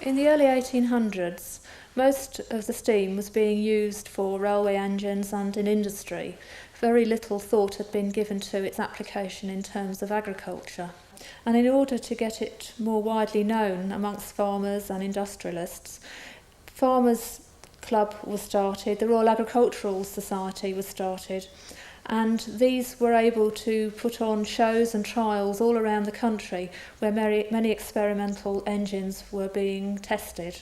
In the early 1800s, most of the steam was being used for railway engines and in industry. Very little thought had been given to its application in terms of agriculture. And in order to get it more widely known amongst farmers and industrialists, Farmers' Club was started, the Royal Agricultural Society was started, and these were able to put on shows and trials all around the country where many experimental engines were being tested.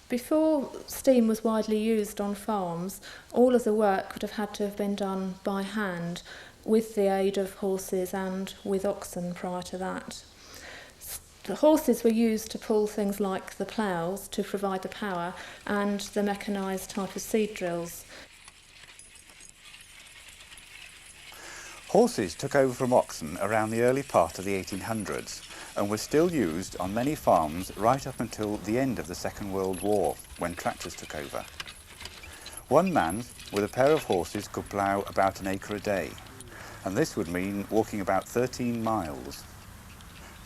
Before steam was widely used on farms, all of the work would have had to have been done by hand with the aid of horses and with oxen prior to that. The horses were used to pull things like the ploughs to provide the power and the mechanised type of seed drills. Horses took over from oxen around the early part of the 1800s and were still used on many farms right up until the end of the Second World War, when tractors took over. One man with a pair of horses could plough about an acre a day, and this would mean walking about 13 miles.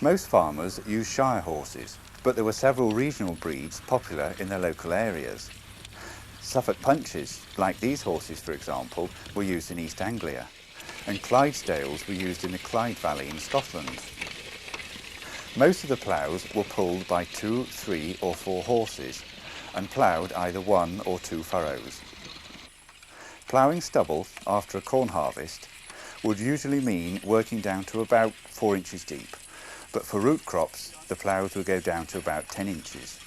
Most farmers used Shire horses, but there were several regional breeds popular in their local areas. Suffolk punches, like these horses for example, were used in East Anglia, and Clydesdales were used in the Clyde Valley in Scotland. Most of the ploughs were pulled by 2, 3 or 4 horses and ploughed either 1 or 2 furrows. Ploughing stubble after a corn harvest would usually mean working down to about 4 inches deep, but for root crops the ploughs would go down to about 10 inches.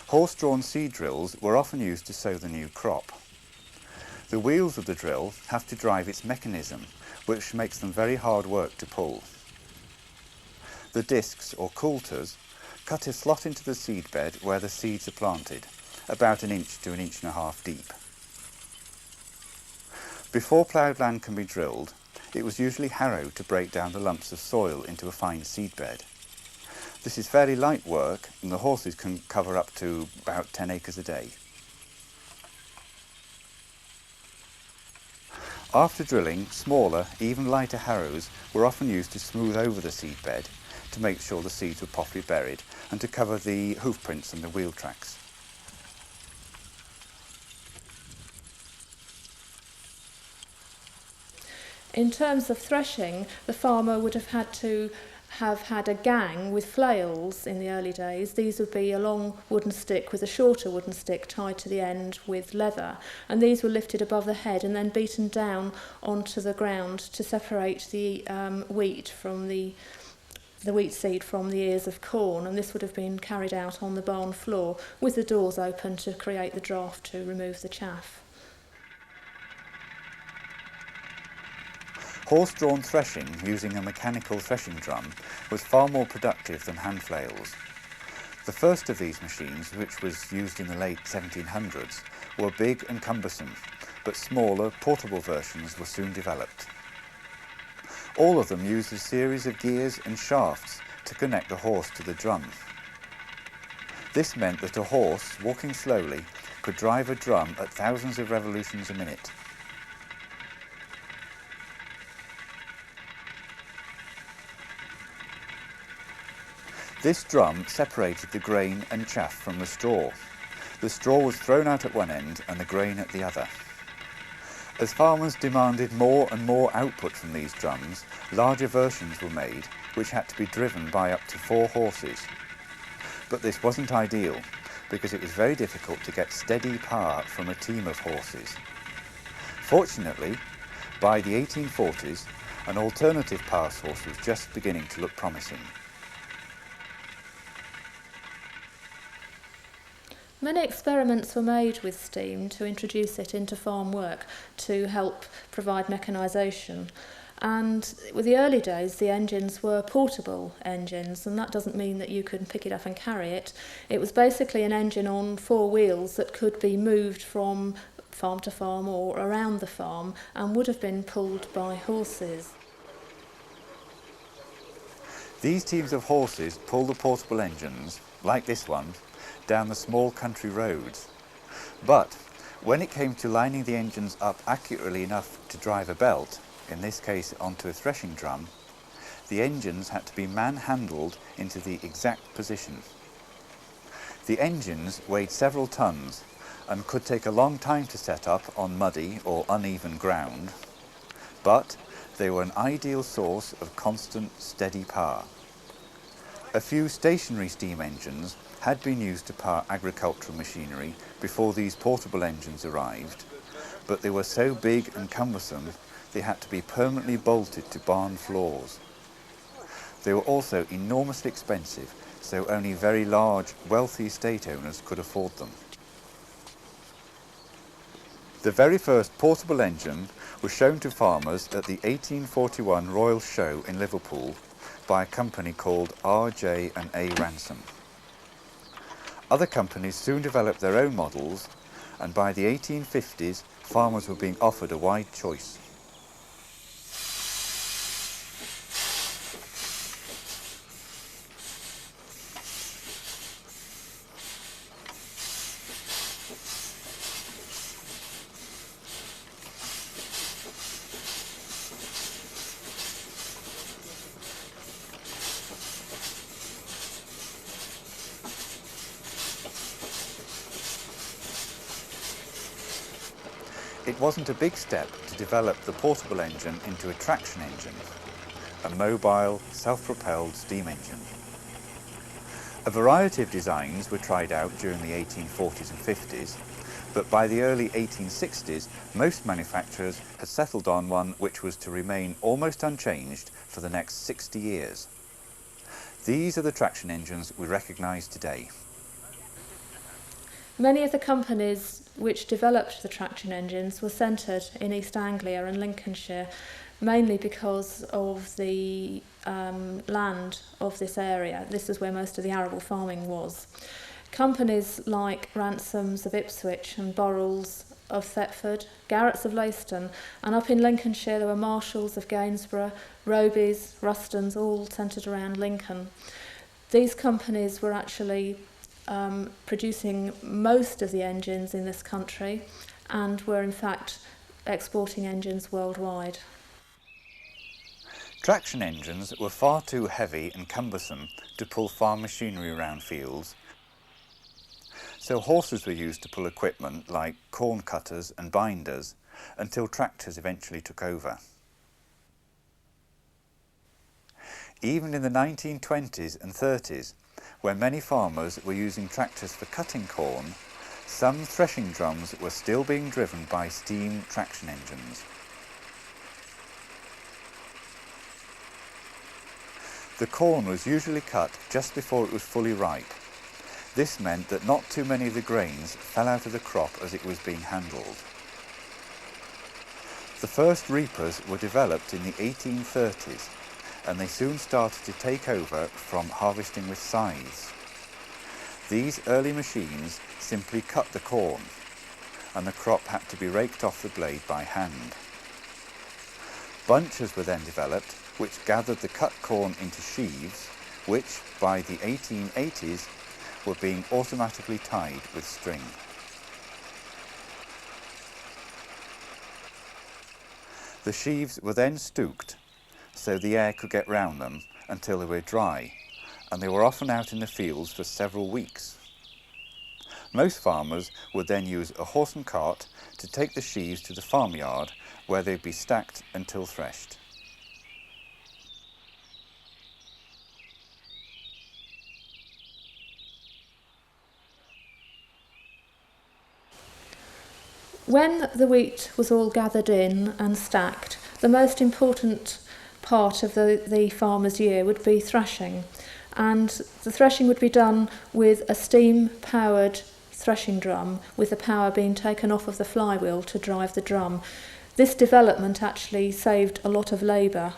Horse-drawn seed drills were often used to sow the new crop. The wheels of the drill have to drive its mechanism, which makes them very hard work to pull. The discs, or coulters, cut a slot into the seed bed where the seeds are planted, about 1 inch to 1.5 inches deep. Before ploughed land can be drilled, it was usually harrowed to break down the lumps of soil into a fine seed bed. This is fairly light work, and the horses can cover up to about 10 acres a day. After drilling, smaller, even lighter harrows were often used to smooth over the seed bed to make sure the seeds were properly buried and to cover the hoof prints and the wheel tracks. In terms of threshing, the farmer would have had a gang with flails in the early days. These would be a long wooden stick with a shorter wooden stick tied to the end with leather, and these were lifted above the head and then beaten down onto the ground to separate the wheat from the wheat seed from the ears of corn, and this would have been carried out on the barn floor with the doors open to create the draught to remove the chaff. Horse-drawn threshing using a mechanical threshing drum was far more productive than hand flails. The first of these machines, which was used in the late 1700s, were big and cumbersome, but smaller, portable versions were soon developed. All of them used a series of gears and shafts to connect the horse to the drum. This meant that a horse, walking slowly, could drive a drum at thousands of revolutions a minute. This drum separated the grain and chaff from the straw. The straw was thrown out at one end and the grain at the other. As farmers demanded more and more output from these drums, larger versions were made, which had to be driven by up to 4 horses. But this wasn't ideal, because it was very difficult to get steady power from a team of horses. Fortunately, by the 1840s, an alternative power source was just beginning to look promising. Many experiments were made with steam to introduce it into farm work to help provide mechanisation. And with the early days, the engines were portable engines, and that doesn't mean that you could pick it up and carry it. It was basically an engine on 4 wheels that could be moved from farm to farm or around the farm and would have been pulled by horses. These teams of horses pulled the portable engines, like this one, down the small country roads. But When it came to lining the engines up accurately enough to drive a belt, in this case onto a threshing drum, the engines had to be man-handled into the exact position. The engines weighed several tons and could take a long time to set up on muddy or uneven ground, but they were an ideal source of constant, steady power. A few stationary steam engines had been used to power agricultural machinery before these portable engines arrived, but they were so big and cumbersome they had to be permanently bolted to barn floors. They were also enormously expensive, so only very large, wealthy estate owners could afford them. The very first portable engine was shown to farmers at the 1841 Royal Show in Liverpool by a company called R.J.&A. Ransom. Other companies soon developed their own models, and by the 1850s, farmers were being offered a wide choice. It wasn't a big step to develop the portable engine into a traction engine, a mobile, self-propelled steam engine. A variety of designs were tried out during the 1840s and 50s, but by the early 1860s, most manufacturers had settled on one which was to remain almost unchanged for the next 60 years. These are the traction engines we recognise today. Many of the companies which developed the traction engines were centred in East Anglia and Lincolnshire, mainly because of the land of this area. This is where most of the arable farming was. Companies like Ransoms of Ipswich and Borrells of Thetford, Garrett's of Leiston, and up in Lincolnshire there were Marshalls of Gainsborough, Roby's, Rustons, all centred around Lincoln. These companies were actually producing most of the engines in this country and were in fact exporting engines worldwide. Traction engines were far too heavy and cumbersome to pull farm machinery around fields, so horses were used to pull equipment like corn cutters and binders until tractors eventually took over. Even in the 1920s and 30s, when many farmers were using tractors for cutting corn, some threshing drums were still being driven by steam traction engines. The corn was usually cut just before it was fully ripe. This meant that not too many of the grains fell out of the crop as it was being handled. The first reapers were developed in the 1830s, and they soon started to take over from harvesting with scythes. These early machines simply cut the corn, and the crop had to be raked off the blade by hand. Bunchers were then developed, which gathered the cut corn into sheaves, which, by the 1880s, were being automatically tied with string. The sheaves were then stooked, so the air could get round them until they were dry, and they were often out in the fields for several weeks. Most farmers would then use a horse and cart to take the sheaves to the farmyard, where they'd be stacked until threshed. When the wheat was all gathered in and stacked, the most important part of the farmer's year would be threshing, and the threshing would be done with a steam-powered threshing drum, with the power being taken off of the flywheel to drive the drum. This development actually saved a lot of labour.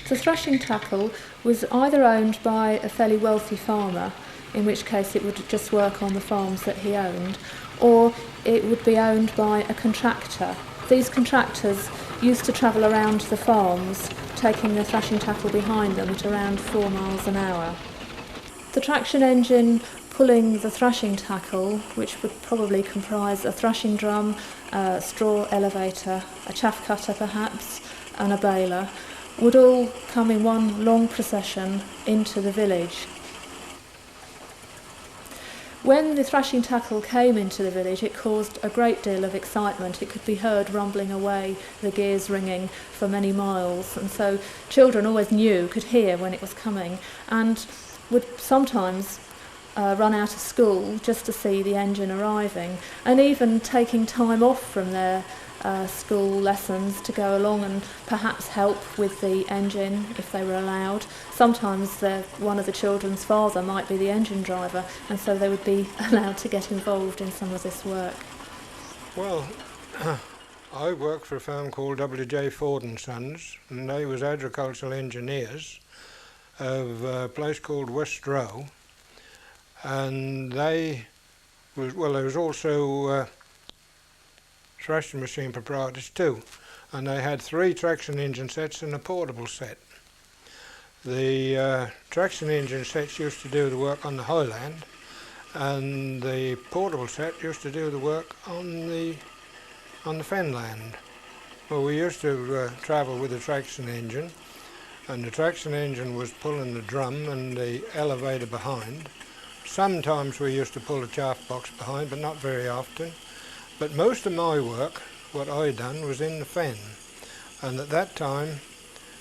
The threshing tackle was either owned by a fairly wealthy farmer, in which case it would just work on the farms that he owned, or it would be owned by a contractor. These contractors used to travel around the farms, taking the threshing tackle behind them at around 4 miles an hour. The traction engine pulling the thrashing tackle, which would probably comprise a thrashing drum, a straw elevator, a chaff cutter perhaps, and a baler, would all come in one long procession into the village. When the thrashing tackle came into the village, it caused a great deal of excitement. It could be heard rumbling away, the gears ringing for many miles, and so children always knew, could hear when it was coming, and would sometimes run out of school just to see the engine arriving, and even taking time off from their school lessons to go along and perhaps help with the engine if they were allowed. Sometimes one of the children's father might be the engine driver, and so they would be allowed to get involved in some of this work. Well, I worked for a firm called W.J. Ford and Sons, and they was agricultural engineers of a place called West Row, and there was also thrashing machine proprietors too, and they had 3 traction engine sets and a portable set. The traction engine sets used to do the work on the highland, and the portable set used to do the work on the fenland. Well, we used to travel with the traction engine, and the traction engine was pulling the drum and the elevator behind. Sometimes we used to pull a chaff box behind, but not very often. But most of my work, what I done, was in the fen, and at that time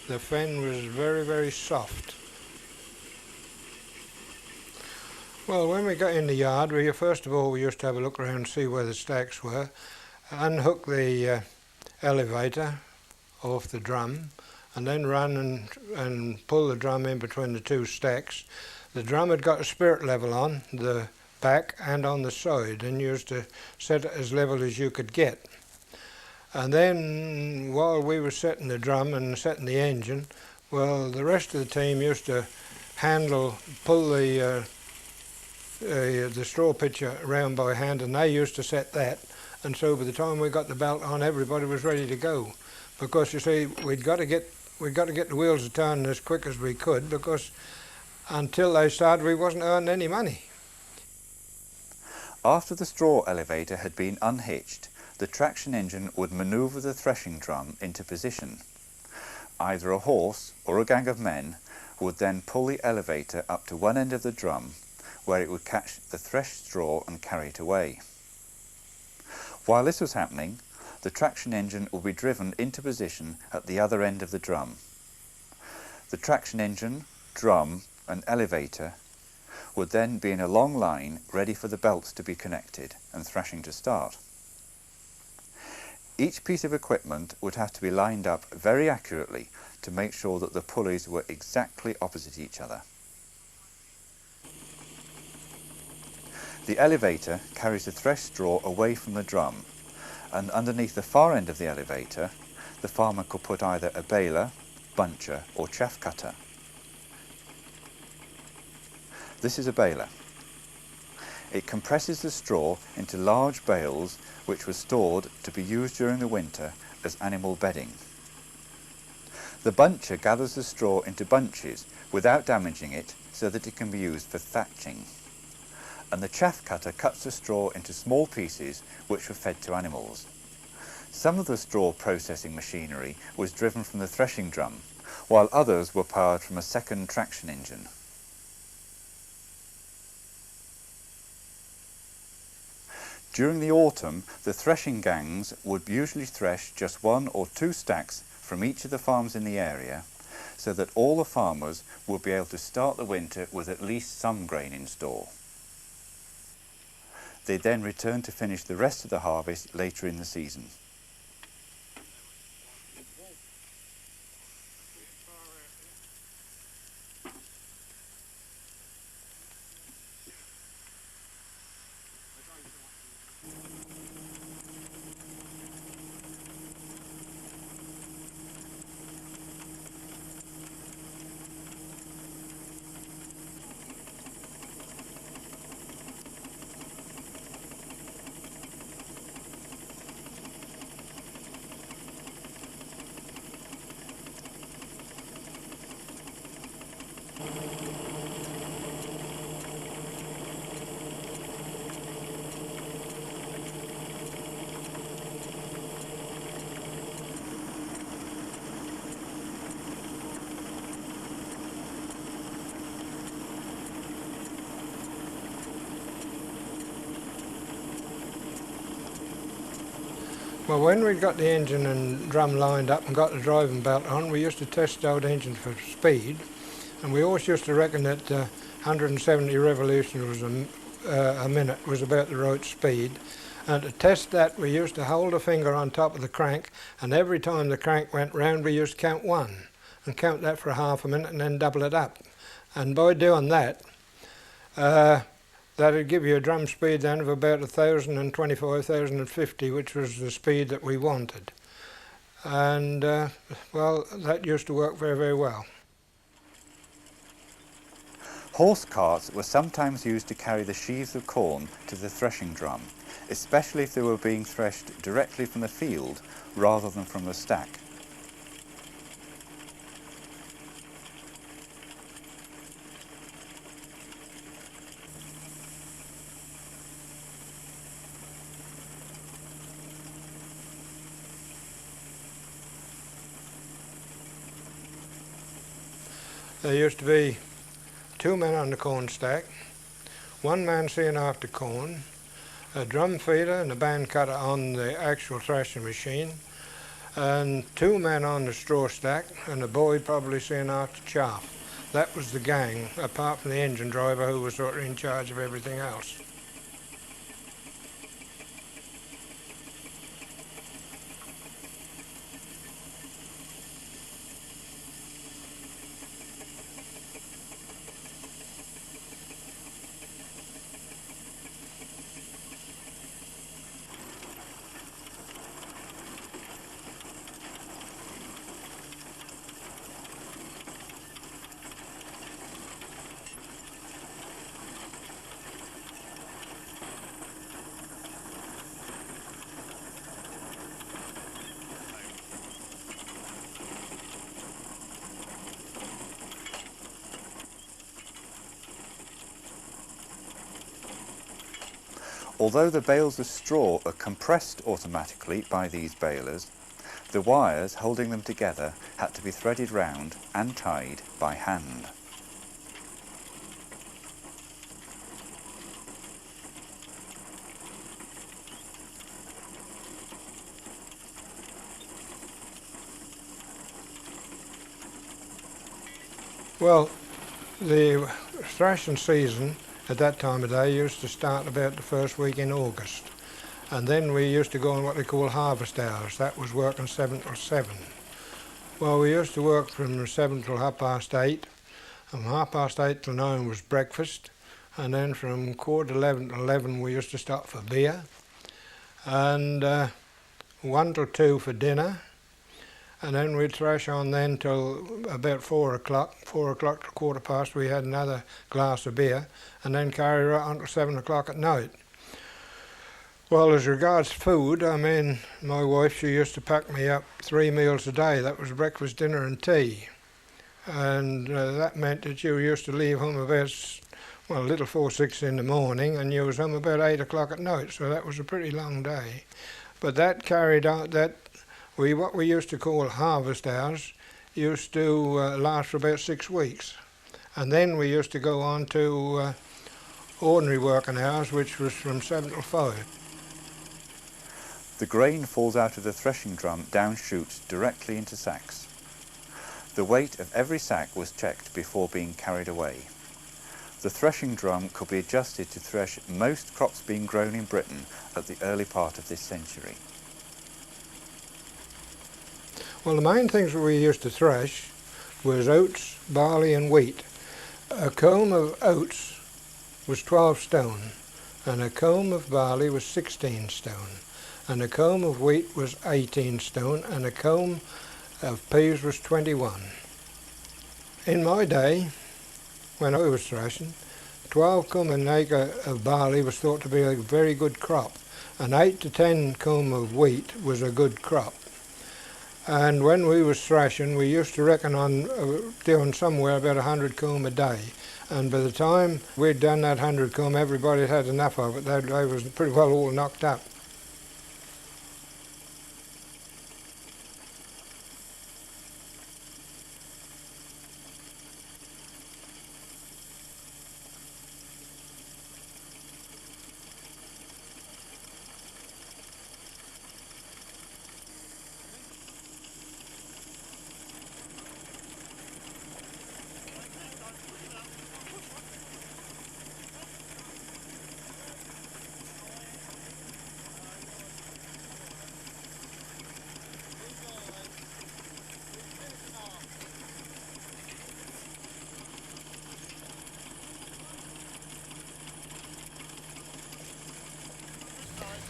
the fen was very, very soft. Well, when we got in the yard, first of all we used to have a look around and see where the stacks were, unhook the elevator off the drum, and then run and pull the drum in between the 2 stacks. The drum had got a spirit level on the back and on the side, and you used to set it as level as you could get. And then while we were setting the drum and setting the engine, well, the rest of the team used to pull the straw pitcher around by hand, and they used to set that. And so by the time we got the belt on, everybody was ready to go, because you see, we'd got to get the wheels turning as quick as we could, because until they started we wasn't earning any money. After the straw elevator had been unhitched, the traction engine would manoeuvre the threshing drum into position. Either a horse or a gang of men would then pull the elevator up to one end of the drum, where it would catch the threshed straw and carry it away. While this was happening, the traction engine would be driven into position at the other end of the drum. The traction engine, drum and elevator would then be in a long line ready for the belts to be connected and thrashing to start. Each piece of equipment would have to be lined up very accurately to make sure that the pulleys were exactly opposite each other. The elevator carries the threshed straw away from the drum, and underneath the far end of the elevator, the farmer could put either a baler, buncher or chaff cutter. This is a baler. It compresses the straw into large bales which were stored to be used during the winter as animal bedding. The buncher gathers the straw into bunches without damaging it so that it can be used for thatching. And the chaff cutter cuts the straw into small pieces which were fed to animals. Some of the straw processing machinery was driven from the threshing drum, while others were powered from a second traction engine. During the autumn, the threshing gangs would usually thresh just 1 or 2 stacks from each of the farms in the area, so that all the farmers would be able to start the winter with at least some grain in store. They then returned to finish the rest of the harvest later in the season. Well, when we got the engine and drum lined up and got the driving belt on, we used to test out engine for speed, and we always used to reckon that 170 revolutions a minute was about the right speed. And to test that, we used to hold a finger on top of the crank, and every time the crank went round, we used to count one, and count that for half a minute, and then double it up. And by doing that, that'd give you a drum speed then of about 1,025, 1,050, which was the speed that we wanted. And, well, that used to work very, very well. Horse carts were sometimes used to carry the sheaves of corn to the threshing drum, especially if they were being threshed directly from the field rather than from the stack. There used to be 2 men on the corn stack, 1 man seeing after corn, a drum feeder and a band cutter on the actual threshing machine, and 2 men on the straw stack, and a boy probably seeing after chaff. That was the gang, apart from the engine driver who was sort of in charge of everything else. Although the bales of straw are compressed automatically by these balers, the wires holding them together had to be threaded round and tied by hand. Well, the thrashing season at that time of day used to start about the first week in August, and then we used to go on what they call harvest hours. That was working 7 till 7. Well, we used to work from 7 till 8:30, and 8:30 till 9 was breakfast, and then from 11:15 to 11 we used to stop for beer, and 1 till 2 for dinner, and then we'd thrash on then till about 4 o'clock. 4 o'clock to 1:15 we had another glass of beer, and then carry right on till 7 o'clock at night. Well, as regards food, I mean, my wife, she used to pack me up 3 meals a day. That was breakfast, dinner and tea. And that meant that you used to leave home about, well, a little 4, 6 in the morning, and you was home about 8 o'clock at night, so that was a pretty long day. But that carried out, what we used to call harvest hours used to last for about 6 weeks. And then we used to go on to ordinary working hours, which was from 7 till 5. The grain falls out of the threshing drum down chutes directly into sacks. The weight of every sack was checked before being carried away. The threshing drum could be adjusted to thresh most crops being grown in Britain at the early part of this century. Well, the main things that we used to thresh was oats, barley and wheat. A comb of oats was 12 stone, and a comb of barley was 16 stone, and a comb of wheat was 18 stone, and a comb of peas was 21. In my day, when I was thrashing, 12 comb an acre of barley was thought to be a very good crop, and 8 to 10 comb of wheat was a good crop. And when we was thrashing, we used to reckon on doing somewhere about 100 comb a day. And by the time we'd done that 100 comb, everybody had enough of it. They was pretty well all knocked up.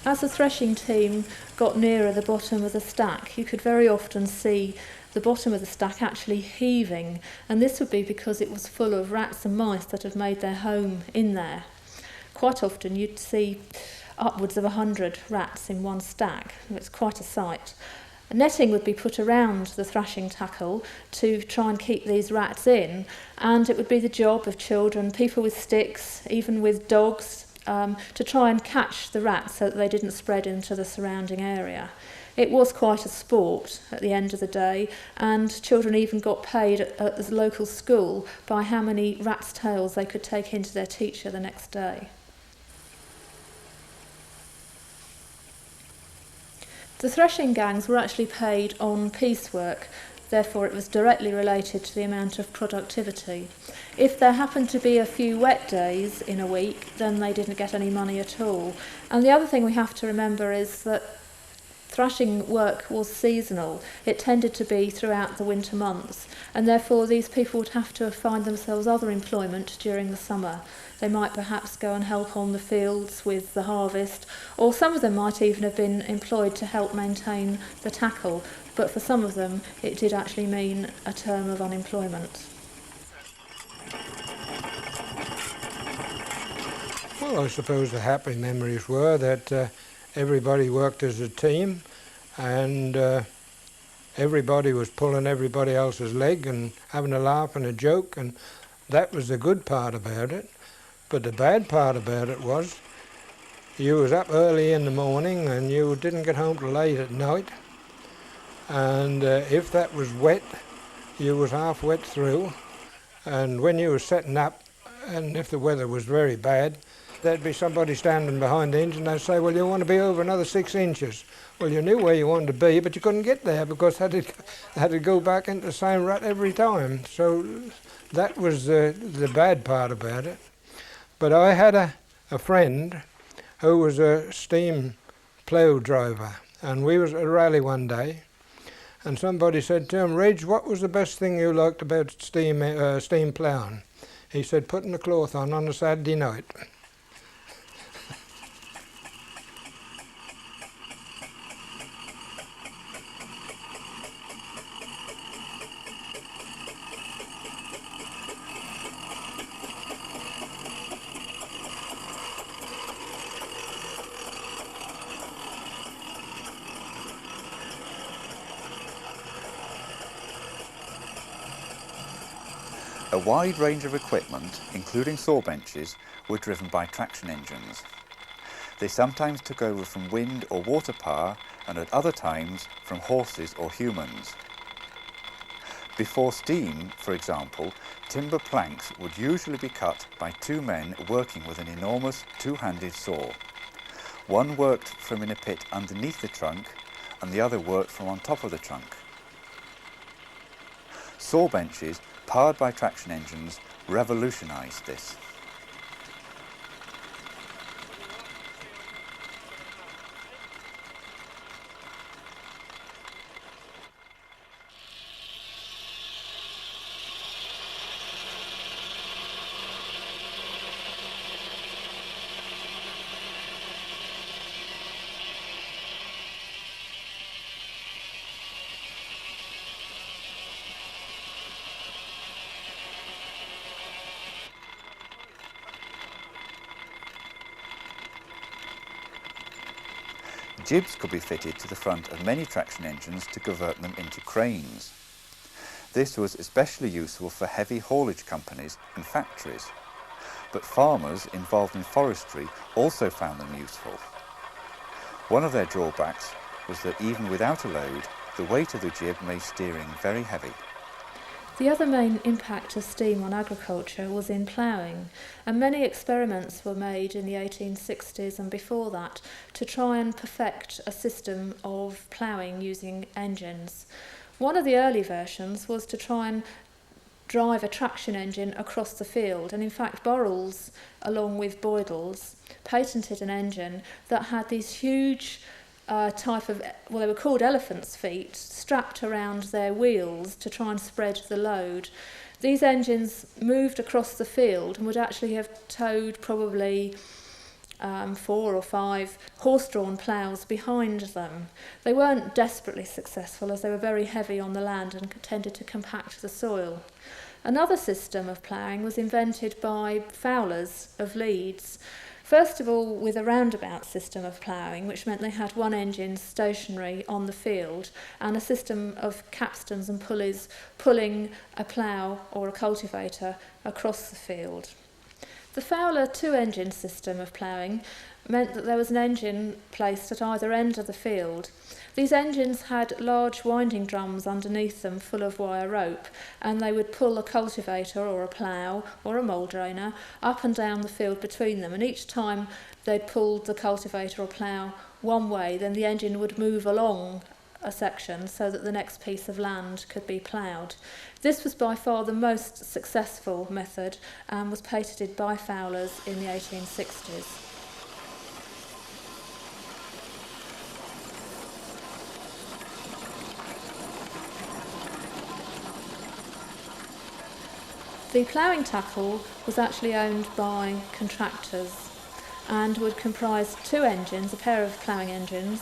As the threshing team got nearer the bottom of the stack, you could very often see the bottom of the stack actually heaving, and this would be because it was full of rats and mice that had made their home in there. Quite often you'd see upwards of 100 rats in one stack. It's quite a sight. Netting would be put around the thrashing tackle to try and keep these rats in, and it would be the job of children, people with sticks, even with dogs, to try and catch the rats so that they didn't spread into the surrounding area. It was quite a sport at the end of the day, and children even got paid at the local school by how many rats' tails they could take into their teacher the next day. The threshing gangs were actually paid on piecework, therefore it was directly related to the amount of productivity. If there happened to be a few wet days in a week, then they didn't get any money at all. And the other thing we have to remember is that thrashing work was seasonal. It tended to be throughout the winter months, and therefore these people would have to find themselves other employment during the summer. They might perhaps go and help on the fields with the harvest, or some of them might even have been employed to help maintain the tackle, but for some of them it did actually mean a term of unemployment. Well, I suppose the happy memories were that everybody worked as a team, and everybody was pulling everybody else's leg and having a laugh and a joke, and that was the good part about it. But the bad part about it was you was up early in the morning and you didn't get home till late at night, and if that was wet, you was half wet through, and when you were setting up, and if the weather was very bad, there'd be somebody standing behind the engine and they'd say, well, you want to be over another 6 inches. Well, you knew where you wanted to be, but you couldn't get there because had to go back into the same rut every time. So that was the bad part about it. But I had a friend who was a steam plough driver, and we was at a rally one day, and somebody said to him, Reg, what was the best thing you liked about steam ploughing? He said, putting the cloth on a Saturday night. A wide range of equipment, including saw benches, were driven by traction engines. They sometimes took over from wind or water power, and at other times from horses or humans. Before steam, for example, timber planks would usually be cut by 2 men working with an enormous 2-handed saw. One worked from in a pit underneath the trunk, and the other worked from on top of the trunk. Saw benches, powered by traction engines, revolutionised this. Jibs could be fitted to the front of many traction engines to convert them into cranes. This was especially useful for heavy haulage companies and factories, but farmers involved in forestry also found them useful. One of their drawbacks was that even without a load, the weight of the jib made steering very heavy. The other main impact of steam on agriculture was in ploughing, and many experiments were made in the 1860s and before that to try and perfect a system of ploughing using engines. One of the early versions was to try and drive a traction engine across the field, and in fact Burrells, along with Boydell's, patented an engine that had these huge type of, well, they were called elephant's feet, strapped around their wheels to try and spread the load. These engines moved across the field and would actually have towed probably 4 or 5 horse-drawn ploughs behind them. They weren't desperately successful as they were very heavy on the land and tended to compact the soil. Another system of ploughing was invented by fowlers of Leeds. First of all, with a roundabout system of ploughing, which meant they had one engine stationary on the field and a system of capstans and pulleys pulling a plough or a cultivator across the field. The Fowler two-engine system of ploughing meant that there was an engine placed at either end of the field. These engines had large winding drums underneath them full of wire rope, and they would pull a cultivator or a plough or a mould drainer up and down the field between them, and each time they'd pulled the cultivator or plough one way, then the engine would move along a section so that the next piece of land could be ploughed. This was by far the most successful method and was patented by Fowlers in the 1860s. The ploughing tackle was actually owned by contractors and would comprise two engines, a pair of ploughing engines,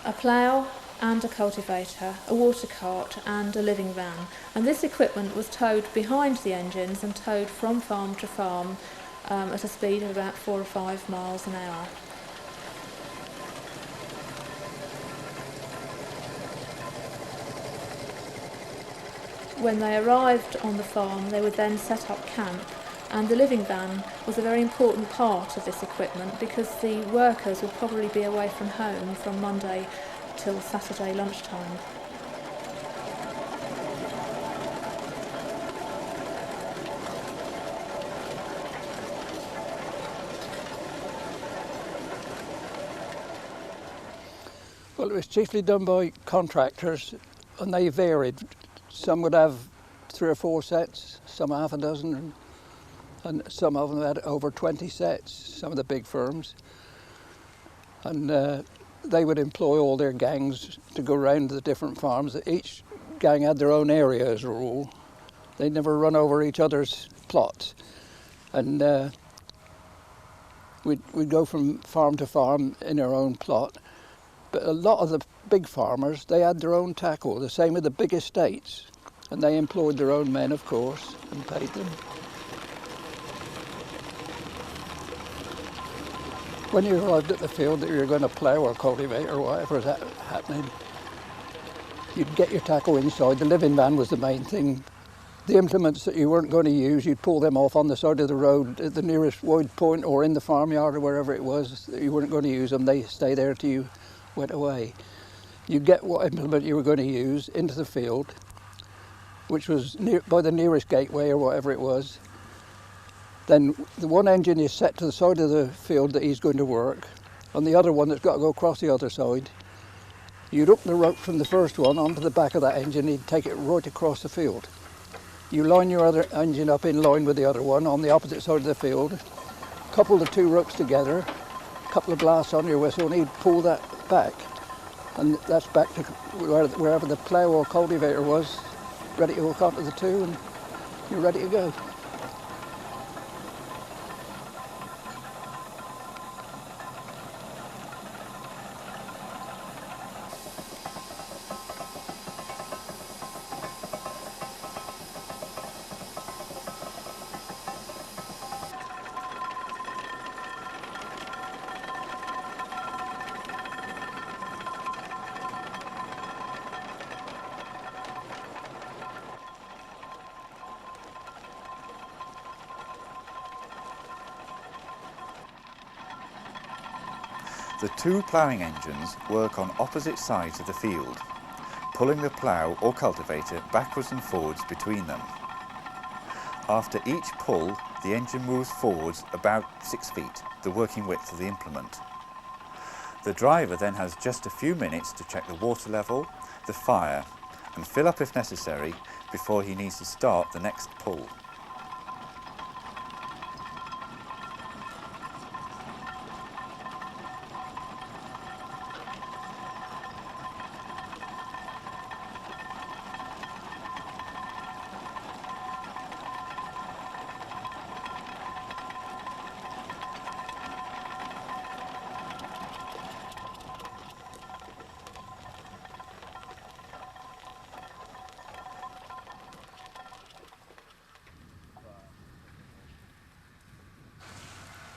a plough and a cultivator, a water cart and a living van. And this equipment was towed behind the engines and towed from farm to farm at a speed of about 4 or 5 miles an hour. When they arrived on the farm, they would then set up camp, and the living van was a very important part of this equipment because the workers would probably be away from home from Monday till Saturday lunchtime. Well, it was chiefly done by contractors, and they varied. Some would have 3 or 4 sets, some half a dozen, and some of them had over 20 sets, some of the big firms. And they would employ all their gangs to go around the different farms. Each gang had their own area as a rule. They never run over each other's plots. And we'd go from farm to farm in our own plot. But a lot of the big farmers, they had their own tackle, the same with the big estates. And they employed their own men, of course, and paid them. When you arrived at the field that you were going to plough or cultivate or whatever was happening, you'd get your tackle inside. The living van was the main thing. The implements that you weren't going to use, you'd pull them off on the side of the road at the nearest wide point or in the farmyard or wherever it was that you weren't going to use them. They stay there till you went away. You'd get what implement you were going to use into the field, which was by the nearest gateway or whatever it was. Then the one engine is set to the side of the field that he's going to work, and the other one that's got to go across the other side. You'd hook the rope from the first one onto the back of that engine, he'd take it right across the field. You line your other engine up in line with the other one on the opposite side of the field, couple the 2 ropes together, a couple of blasts on your whistle, and he'd pull that back. And that's back to wherever the plough or cultivator was, ready to hook onto the 2, and you're ready to go. The 2 ploughing engines work on opposite sides of the field, pulling the plough or cultivator backwards and forwards between them. After each pull, the engine moves forwards about 6 feet, the working width of the implement. The driver then has just a few minutes to check the water level, the fire, and fill up if necessary before he needs to start the next pull.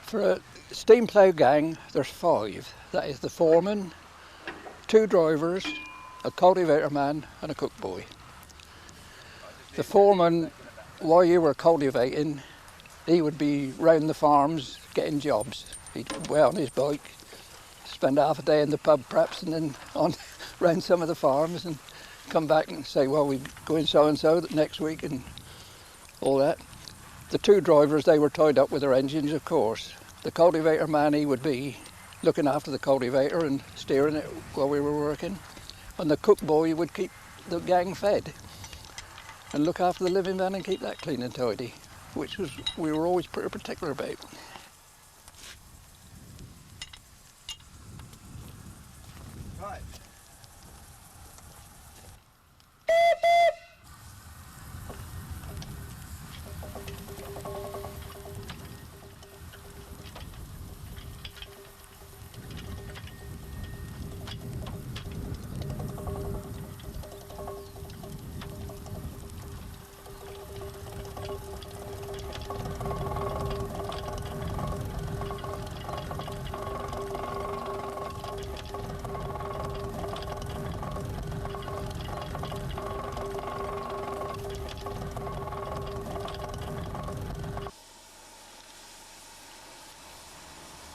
For a steam plough gang, there's 5. That is the foreman, 2 drivers, a cultivator man and a cook boy. The foreman, while you were cultivating, he would be round the farms getting jobs. He'd be on his bike, spend half a day in the pub perhaps, and then on round some of the farms and come back and say, well, we go in so-and-so next week and all that. The 2 drivers, they were tied up with their engines, of course. The cultivator man, he would be looking after the cultivator and steering it while we were working. And the cook boy would keep the gang fed and look after the living van and keep that clean and tidy, which was we were always pretty particular about. Right.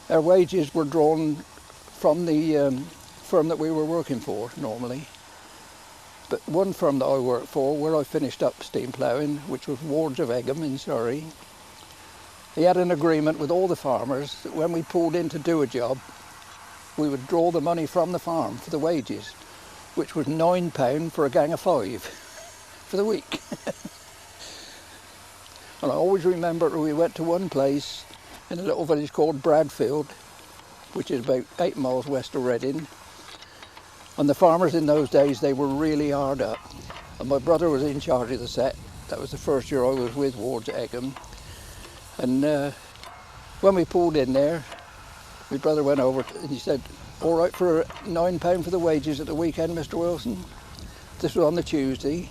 Our wages were drawn from the firm that we were working for normally. But one firm that I worked for, where I finished up steam ploughing, which was Wards of Egham in Surrey, he had an agreement with all the farmers that when we pulled in to do a job, we would draw the money from the farm for the wages, which was £9 for a gang of 5 for the week. And I always remember we went to one place in a little village called Bradfield, which is about 8 miles west of Reading. And the farmers in those days, they were really hard up. And my brother was in charge of the set. That was the first year I was with Wards at Egham. And when we pulled in there, my brother went over and he said, all right for £9 for the wages at the weekend, Mr. Wilson. This was on the Tuesday.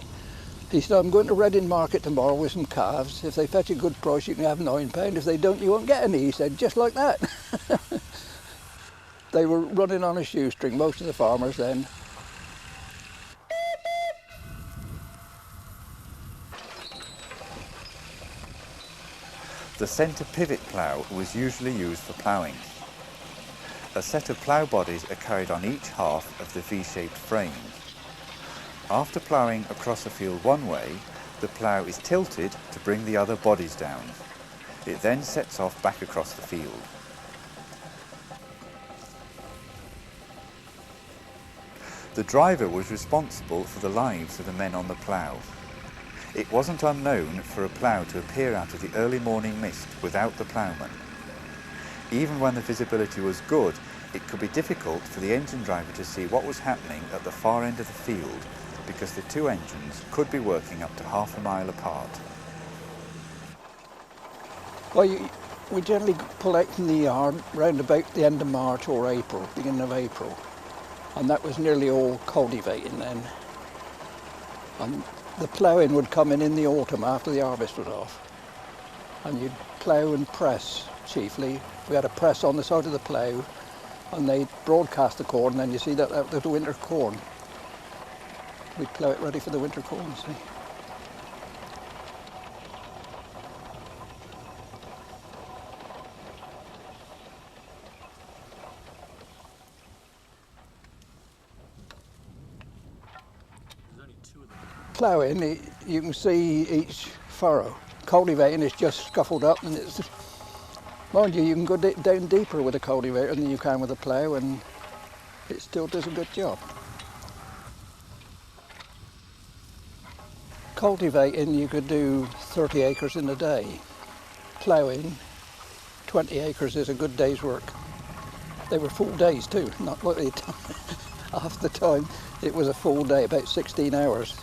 He said, I'm going to Reading Market tomorrow with some calves. If they fetch a good price, you can have £9. If they don't, you won't get any. He said, just like that. They were running on a shoestring, most of the farmers then. The centre pivot plough was usually used for ploughing. A set of plough bodies are carried on each half of the V-shaped frame. After ploughing across a field one way, the plough is tilted to bring the other bodies down. It then sets off back across the field. The driver was responsible for the lives of the men on the plough. It wasn't unknown for a plough to appear out of the early morning mist without the ploughman. Even when the visibility was good, it could be difficult for the engine driver to see what was happening at the far end of the field because the 2 engines could be working up to half a mile apart. Well, we generally pull out from the yard round about the end of March or April, beginning of April. And that was nearly all cultivating then. And the ploughing would come in the autumn after the harvest was off. And you'd plough and press chiefly. We had a press on the side of the plough and they'd broadcast the corn, and then you see that the winter corn. We'd plough it ready for the winter corn, see. Ploughing, you can see each furrow. Cultivating is just scuffled up, and it's, mind you, you can go down deeper with a cultivator than you can with a plough, and it still does a good job. Cultivating, you could do 30 acres in a day. Ploughing, 20 acres is a good day's work. They were full days too, not like half the time. It was a full day, about 16 hours.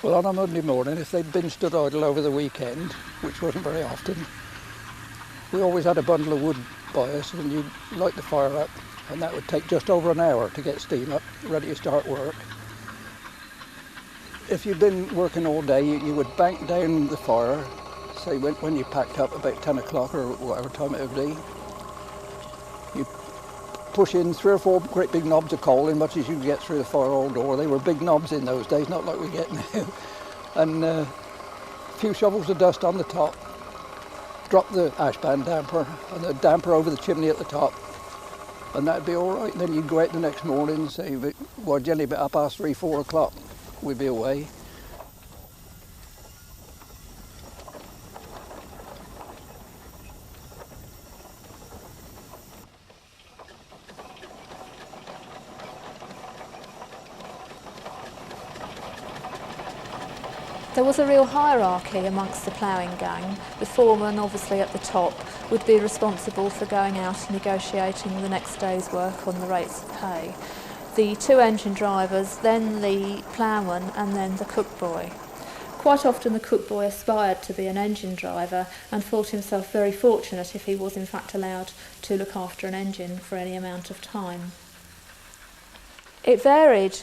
Well, on a Monday morning, if they'd been stood idle over the weekend, which wasn't very often, We always had a bundle of wood by us, and you'd light the fire up, and that would take just over an hour to get steam up, ready to start work. If you'd been working all day, you would bank down the fire, say when you packed up about 10 o'clock or whatever time it would be. You'd push in 3 or 4 great big knobs of coal, in much as you could get through the firehole door. They were big knobs in those days, not like we get now. And a few shovels of dust on the top. Drop the ash pan damper and the damper over the chimney at the top, and that'd be all right. And then you'd go out the next morning, say, well, generally about 3:30, 4 o'clock, we'd be away. There was a real hierarchy amongst the ploughing gang. The foreman, obviously at the top, would be responsible for going out and negotiating the next day's work on the rates of pay. The 2 engine drivers, then the ploughman, and then the cook boy. Quite often the cook boy aspired to be an engine driver and thought himself very fortunate if he was in fact allowed to look after an engine for any amount of time. It varied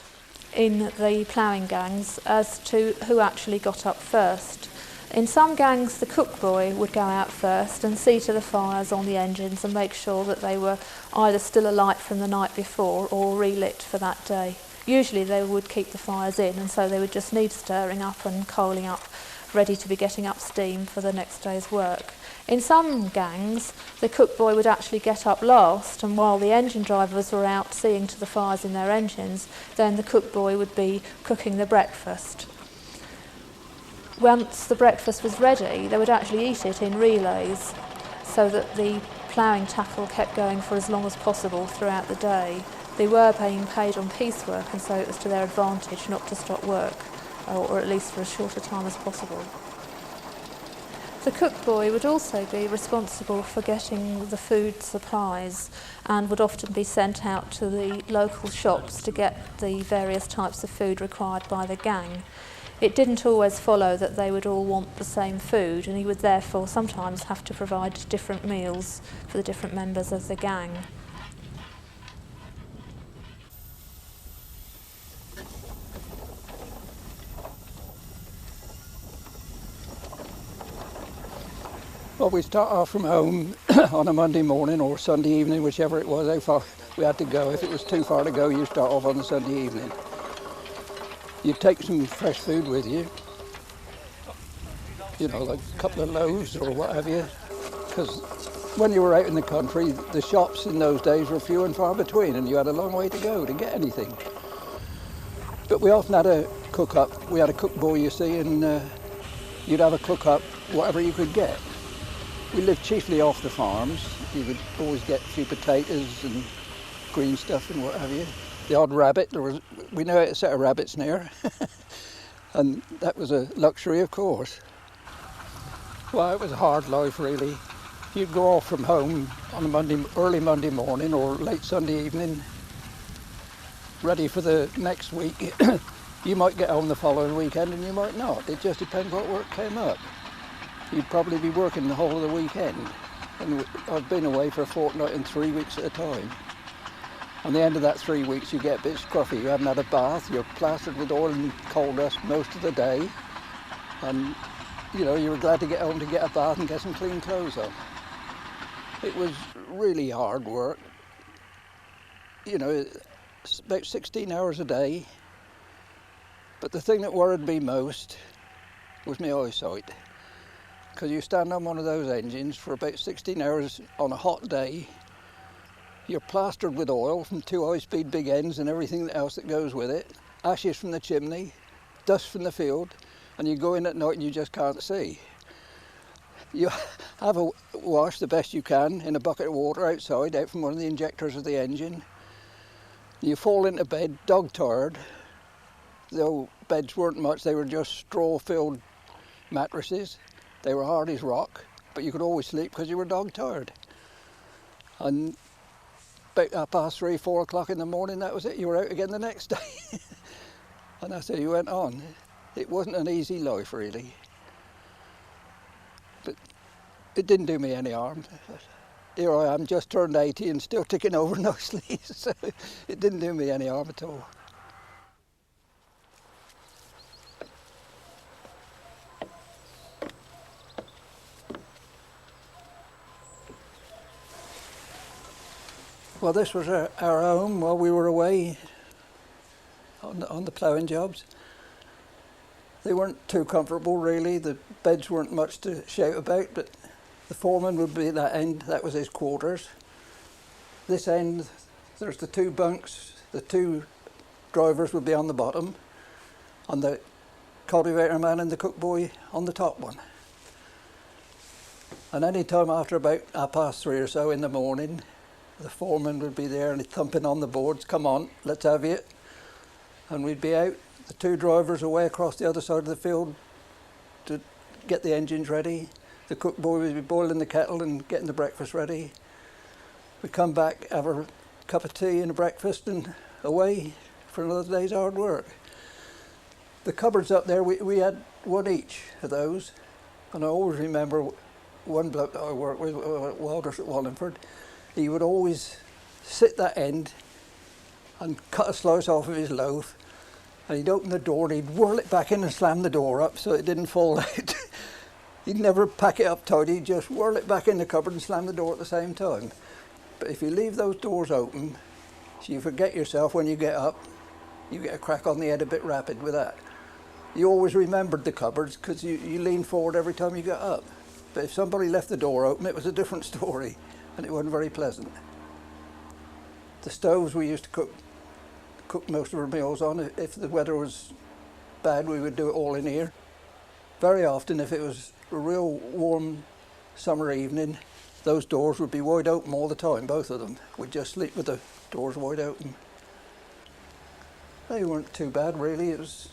in the ploughing gangs as to who actually got up first. In some gangs the cook boy would go out first and see to the fires on the engines and make sure that they were either still alight from the night before or relit for that day. Usually they would keep the fires in, and so they would just need stirring up and coaling up, ready to be getting up steam for the next day's work. In some gangs, the cook boy would actually get up last, and while the engine drivers were out seeing to the fires in their engines, then the cook boy would be cooking the breakfast. Once the breakfast was ready, they would actually eat it in relays, so that the ploughing tackle kept going for as long as possible throughout the day. They were being paid on piecework, and so it was to their advantage not to stop work, or at least for as short a time as possible. The cook boy would also be responsible for getting the food supplies and would often be sent out to the local shops to get the various types of food required by the gang. It didn't always follow that they would all want the same food, and he would therefore sometimes have to provide different meals for the different members of the gang. Well, we start off from home on a Monday morning or Sunday evening, whichever it was, how far we had to go. If it was too far to go, you start off on the Sunday evening. You'd take some fresh food with you, you know, like a couple of loaves or what have you, because when you were out in the country, the shops in those days were few and far between, and you had a long way to go to get anything. But we often had a cook-up. We had a cook boy, you see, and you'd have a cook-up whatever you could get. We lived chiefly off the farms. You would always get a few potatoes and green stuff and what have you. The odd rabbit, we know how to set a rabbit snare, and that was a luxury, of course. Well, it was a hard life, really. You'd go off from home on a early Monday morning or late Sunday evening, ready for the next week. You might get home the following weekend and you might not. It just depends what work came up. You'd probably be working the whole of the weekend. And I've been away for a fortnight and 3 weeks at a time. On the end of that 3 weeks, you get a bit scruffy. You haven't had a bath, you're plastered with oil and coal dust most of the day. And, you know, you were glad to get home to get a bath and get some clean clothes on. It was really hard work. You know, it's about 16 hours a day. But the thing that worried me most was my eyesight. Because you stand on one of those engines for about 16 hours on a hot day, you're plastered with oil from 2 high-speed big ends and everything else that goes with it, ashes from the chimney, dust from the field, and you go in at night and you just can't see. You have a wash the best you can in a bucket of water outside, out from one of the injectors of the engine. You fall into bed dog-tired. Though beds weren't much, they were just straw-filled mattresses. They were hard as rock, but you could always sleep because you were dog-tired. And about 3:30, 4 o'clock in the morning, that was it. You were out again the next day. And that's how you went on. It wasn't an easy life, really. But It didn't do me any harm. Here I am, just turned 80 and still ticking over nicely, so it didn't do me any harm at all. Well, this was our home while we were away on the ploughing jobs. They weren't too comfortable really, the beds weren't much to shout about, but the foreman would be at that end, that was his quarters. This end, there's the two bunks, the two drivers would be on the bottom, and the cultivator man and the cook boy on the top one. And any time after about 3:30 or so in the morning, the foreman would be there and he'd thumping on the boards, come on, let's have it. And we'd be out, the two drivers away across the other side of the field to get the engines ready. The cook boy would be boiling the kettle and getting the breakfast ready. We'd come back, have a cup of tea and a breakfast and away for another day's hard work. The cupboards up there, we had one each of those. And I always remember one bloke that I worked with, Walders at Wallingford, he would always sit that end and cut a slice off of his loaf, and he'd open the door and he'd whirl it back in and slam the door up so it didn't fall out. He'd never pack it up tidy, he'd just whirl it back in the cupboard and slam the door at the same time. But if you leave those doors open, so you forget yourself when you get up, you get a crack on the head a bit rapid with that. You always remembered the cupboards because you leaned forward every time you got up. But if somebody left the door open, it was a different story, and it wasn't very pleasant. The stoves we used to cook most of our meals on. If the weather was bad, we would do it all in here. Very often, if it was a real warm summer evening, those doors would be wide open all the time, both of them. We'd just sleep with the doors wide open. They weren't too bad, really. It was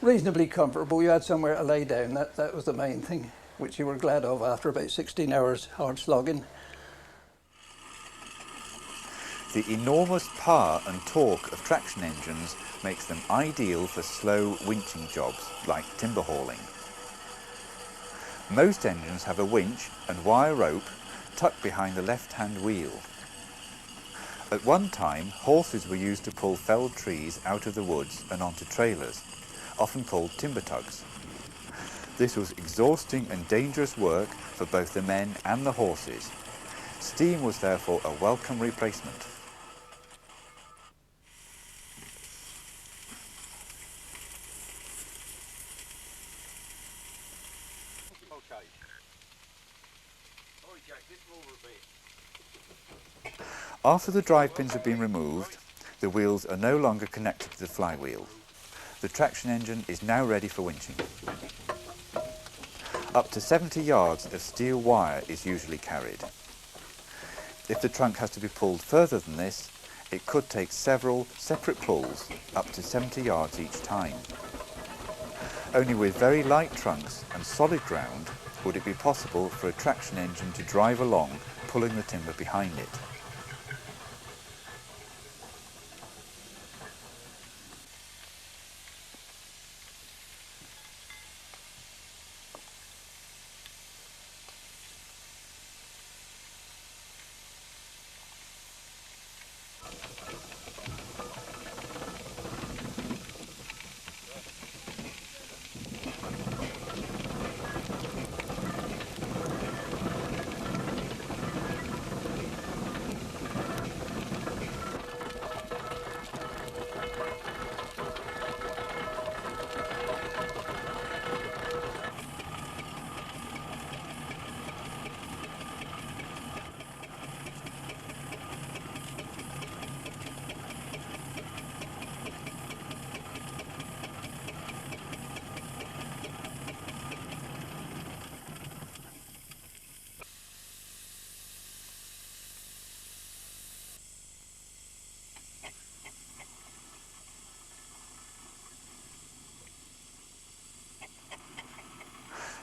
reasonably comfortable. You had somewhere to lay down. That was the main thing, which you were glad of after about 16 hours hard slogging. The enormous power and torque of traction engines makes them ideal for slow winching jobs like timber hauling. Most engines have a winch and wire rope tucked behind the left-hand wheel. At one time, horses were used to pull felled trees out of the woods and onto trailers, often called timber tugs. This was exhausting and dangerous work for both the men and the horses. Steam was therefore a welcome replacement. After the drive pins have been removed, the wheels are no longer connected to the flywheel. The traction engine is now ready for winching. Up to 70 yards of steel wire is usually carried. If the trunk has to be pulled further than this, it could take several separate pulls up to 70 yards each time. Only with very light trunks and solid ground would it be possible for a traction engine to drive along, pulling the timber behind it.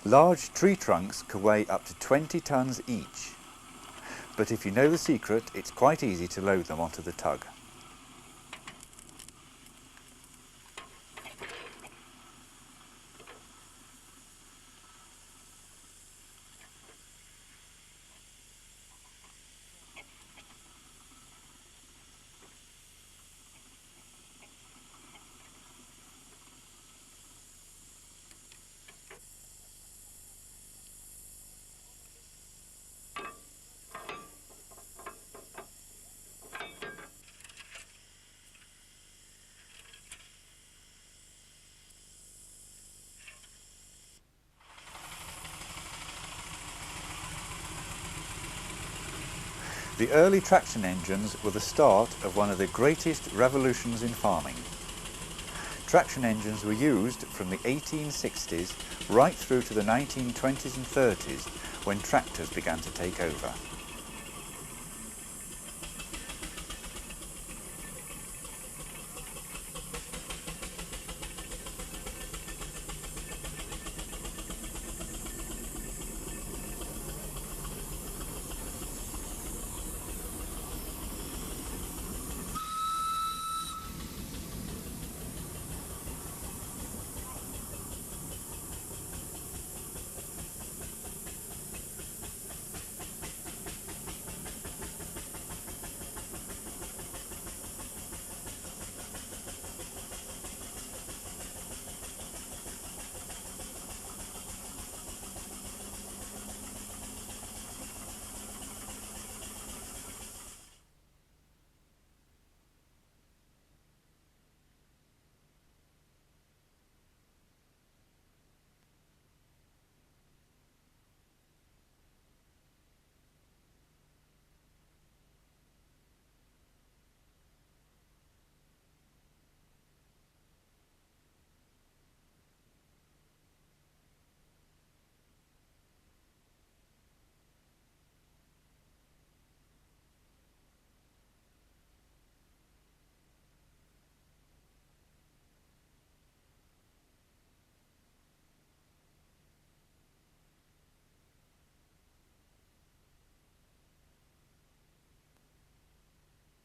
Large tree trunks can weigh up to 20 tons each, but if you know the secret, it's quite easy to load them onto the tug. The early traction engines were the start of one of the greatest revolutions in farming. Traction engines were used from the 1860s right through to the 1920s and 30s when tractors began to take over.